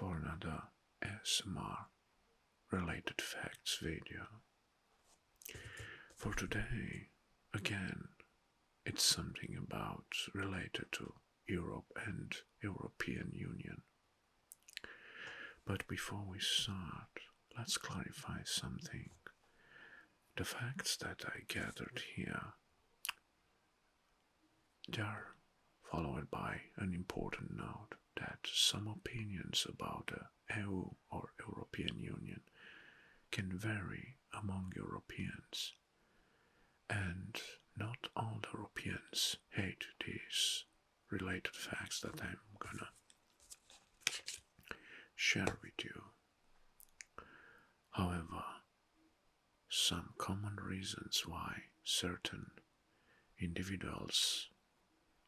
for another ASMR related facts video. For today, again, it's something about related to Europe and European Union. But before we start, let's clarify something. The facts that I gathered here, they are followed by an important note that some opinions about the EU or European Union can vary among Europeans, and not all Europeans hate these related facts that I'm gonna share with you. However, some common reasons why certain individuals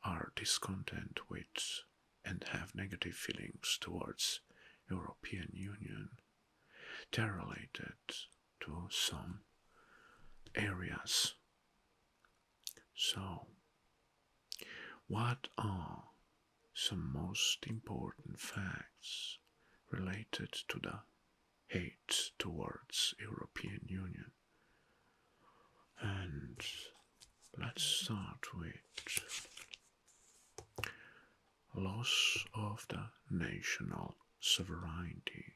are discontent with and have negative feelings towards European Union, they're related to some areas. So, what are some most important facts related to the hate towards European Union? And let's start with loss of the national sovereignty.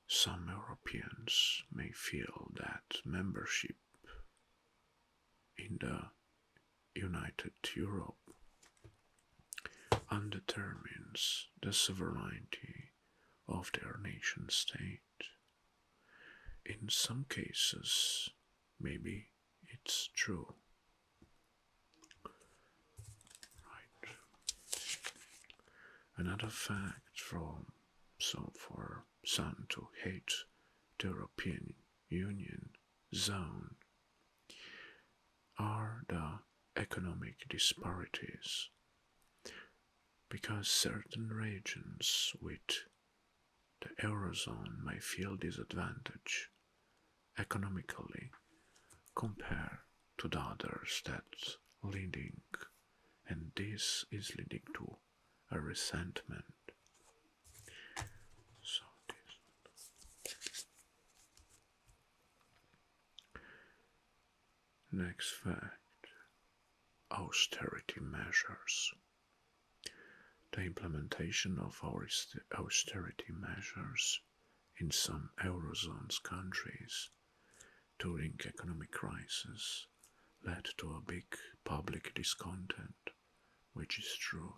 Some Europeans may feel that membership in the United Europe undetermines the sovereignty of their nation state. In some cases, maybe it's true. Right. Another fact for some to hate the European Union zone are the economic disparities, because certain regions with the Eurozone may feel disadvantaged economically compared to the others, and this is leading to a resentment. So next fact, austerity measures. The implementation of austerity measures in some Eurozone countries during economic crisis led to a big public discontent, which is true.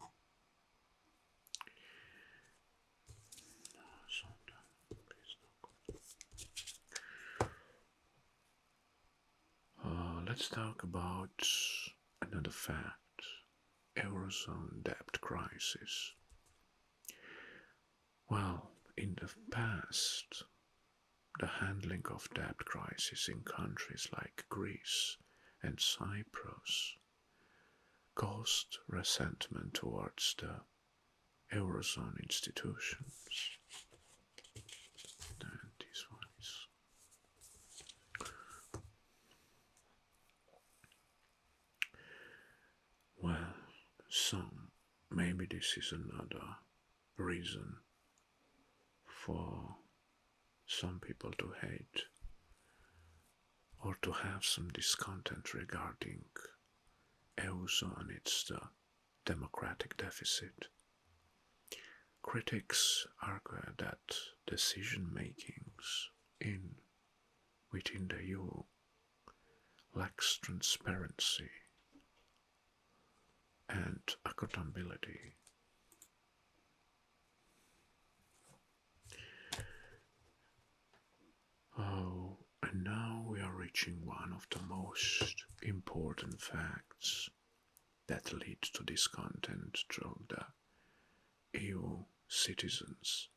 Let's talk about another fact, Eurozone debt crisis. Well, in the past, the handling of debt crisis in countries like Greece and Cyprus caused resentment towards the Eurozone institutions. And this one is well, maybe this is another reason for some people to hate or to have some discontent regarding EUZO and its democratic deficit. Critics argue that decision makings within the EU lacks transparency and accountability. Oh, and now we are reaching one of the most important facts that lead to discontent through the EU citizens,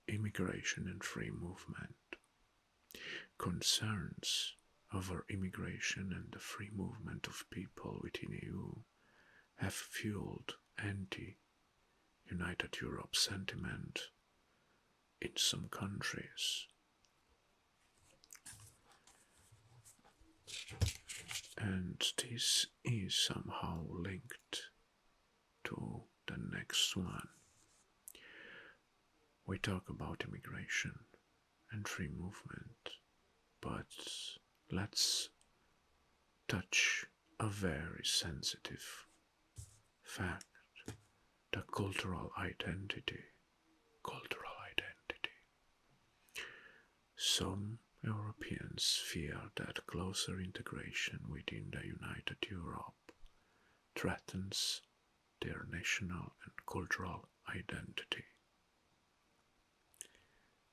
immigration and free movement. Concerns over immigration and the free movement of people within EU have fueled anti-United Europe sentiment in some countries. And this is somehow linked to the next one, we talk about immigration and free movement, but let's touch a very sensitive fact, the cultural identity. Cultural identity. Some Europeans fear that closer integration within the United Europe threatens their national and cultural identity.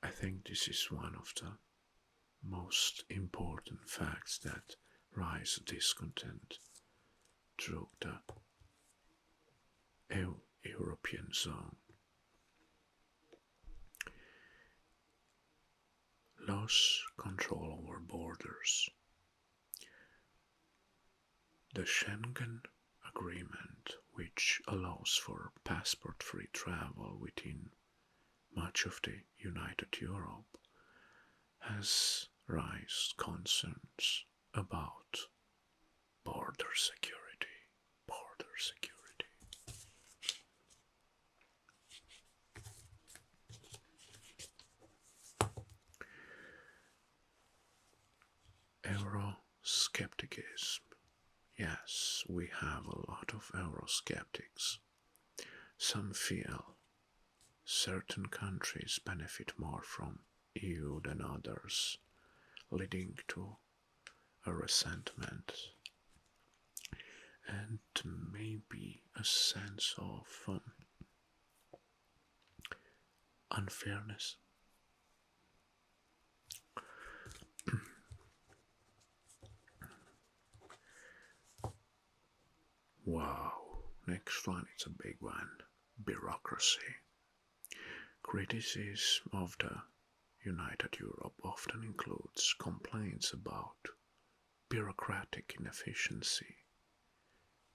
I think this is one of the most important facts that rise discontent through the European zone. Lost control over borders. The Schengen Agreement, which allows for passport-free travel within much of the United Europe, has raised concerns about border security. Border security. Euroscepticism. Yes, we have a lot of Eurosceptics. Some feel certain countries benefit more from EU than others, leading to a resentment and maybe a sense of unfairness. Wow, next one is a big one. Bureaucracy. Criticism of the United Europe often includes complaints about bureaucratic inefficiency.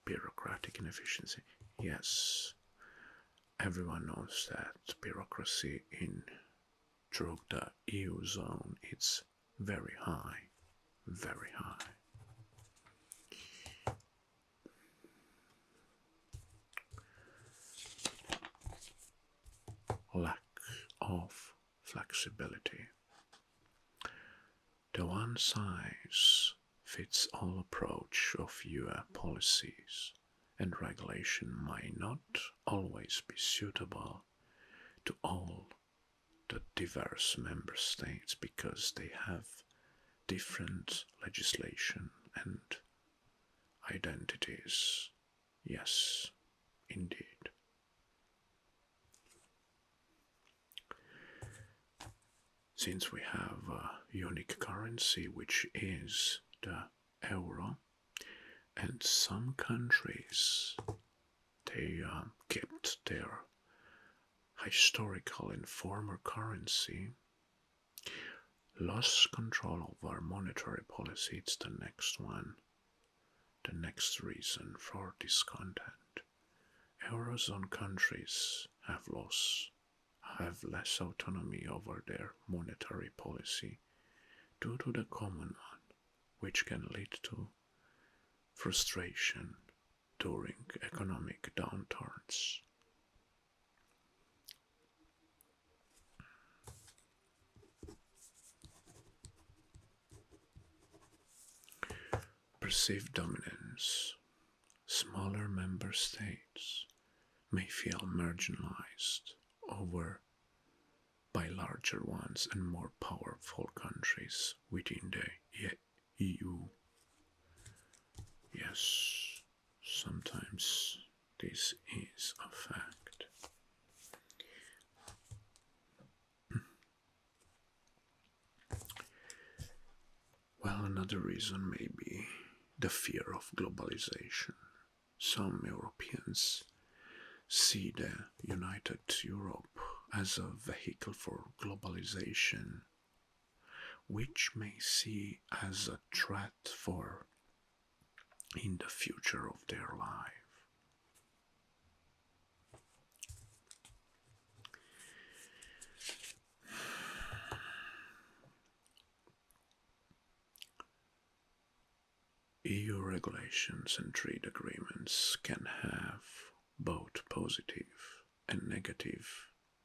Bureaucratic inefficiency. Yes, everyone knows that bureaucracy in through the EU zone is very high, very high. Lack of flexibility. The one size fits all approach of EU policies and regulation might not always be suitable to all the diverse member states because they have different legislation and identities. Yes, indeed. Since we have a unique currency which is the euro, and some countries they kept their historical and former currency, lost control over monetary policy. It's the next one, the next reason for discontent. Eurozone countries have less autonomy over their monetary policy due to the common one, which can lead to frustration during economic downturns. Perceived dominance. Smaller member states may feel marginalized over by larger ones and more powerful countries within the EU. Yes, sometimes this is a fact. Well, another reason may be the fear of globalization. Some Europeans see the United Europe as a vehicle for globalization, which may see as a threat for in the future of their life. EU regulations and trade agreements can have both positive and negative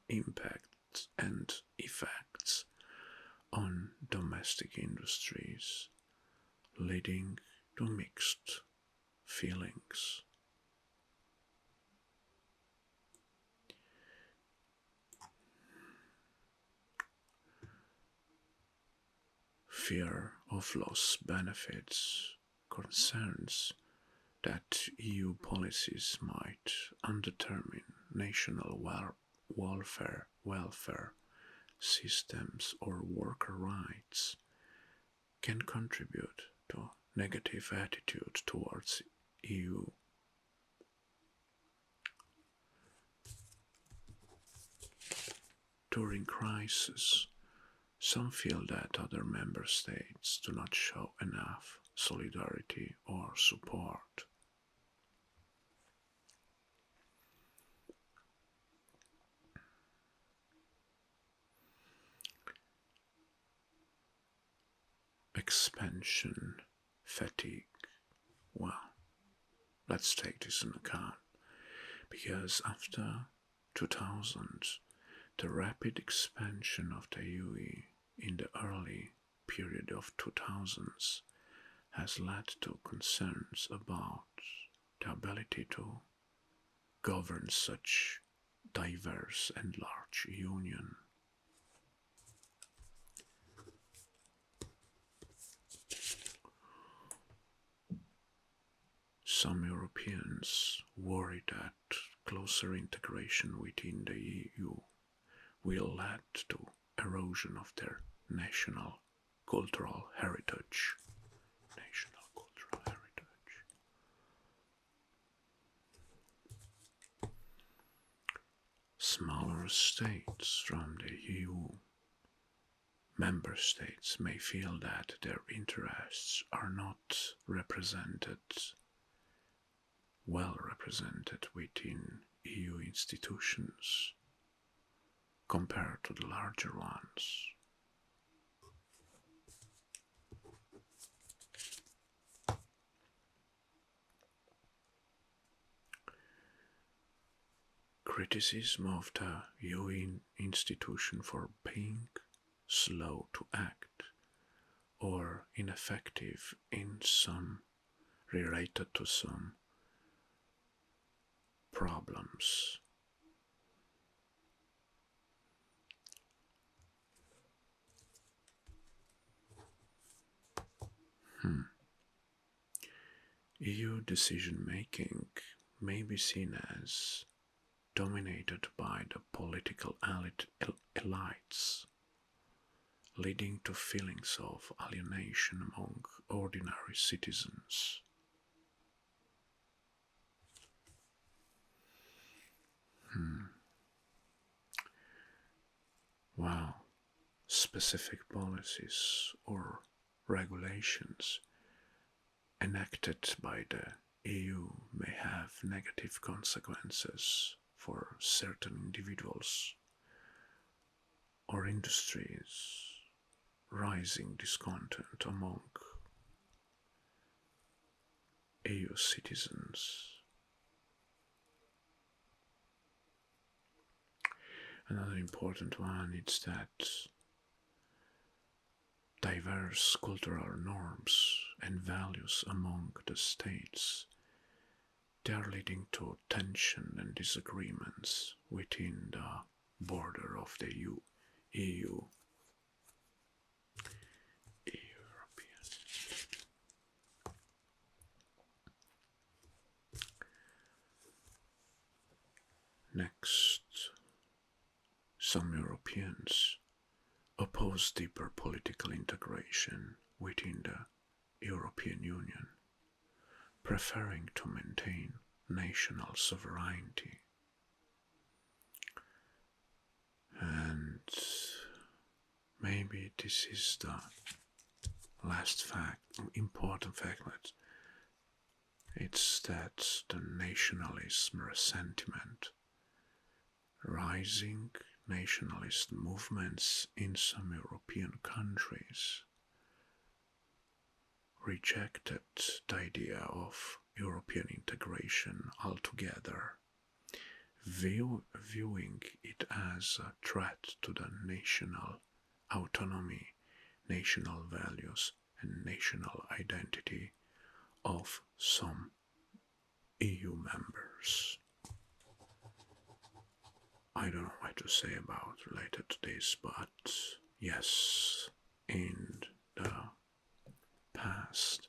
impacts and effects on domestic industries, leading to mixed feelings. Fear of loss benefits, concerns that EU policies might undermine national welfare systems or worker rights can contribute to negative attitude towards EU. During crisis, some feel that other member states do not show enough solidarity or support. Expansion fatigue. Well, let's take this into account because after 2000, the rapid expansion of the UE in the early period of 2000s has led to concerns about the ability to govern such diverse and large union. Some Europeans worry that closer integration within the EU will lead to erosion of their national cultural heritage. National cultural heritage. Smaller states from the EU member states may feel that their interests are not well represented within EU institutions compared to the larger ones. Criticism of the EU institution for being slow to act or ineffective in some related to some problems. EU decision making may be seen as dominated by the political elites, leading to feelings of alienation among ordinary citizens. While specific policies or regulations enacted by the EU may have negative consequences for certain individuals or industries, rising discontent among EU citizens. Another important one is that diverse cultural norms and values among the states, they are leading to tension and disagreements within the border of the EU. European. Next, some Europeans oppose deeper political integration within the European Union, preferring to maintain national sovereignty. And maybe this is the last important fact, that it's that the nationalism sentiment, rising nationalist movements in some European countries rejected the idea of European integration altogether viewing it as a threat to the national autonomy, national values, and national identity of some EU members. I don't know what to say about related to this, but yes, in the past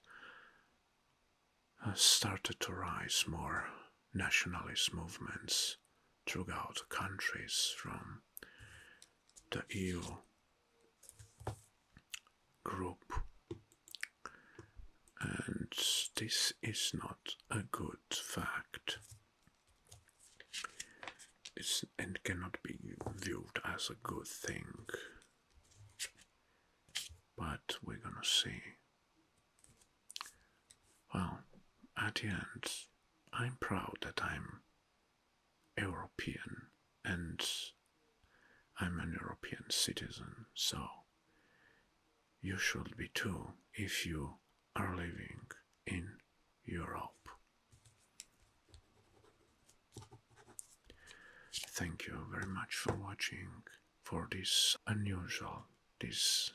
started to rise more nationalist movements throughout countries from the EU group, and this is not a good fact. And cannot be viewed as a good thing, but we're gonna see. Well, at the end, I'm proud that I'm European and I'm an European citizen, so you should be too if you are living in Europe. Thank you very much for watching for this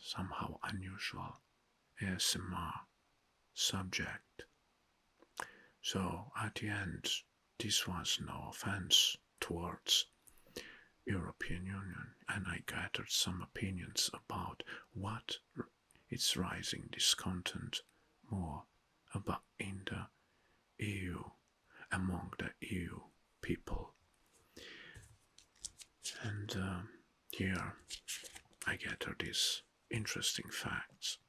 somehow unusual ASMR subject. So at the end, this was no offense towards European Union, and I gathered some opinions about what is rising discontent more about in the EU, among the EU people. And here I gathered these interesting facts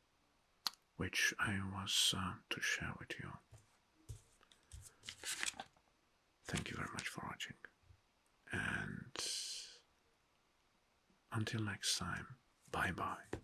which I was to share with you. Thank you very much for watching, and until next time, bye bye.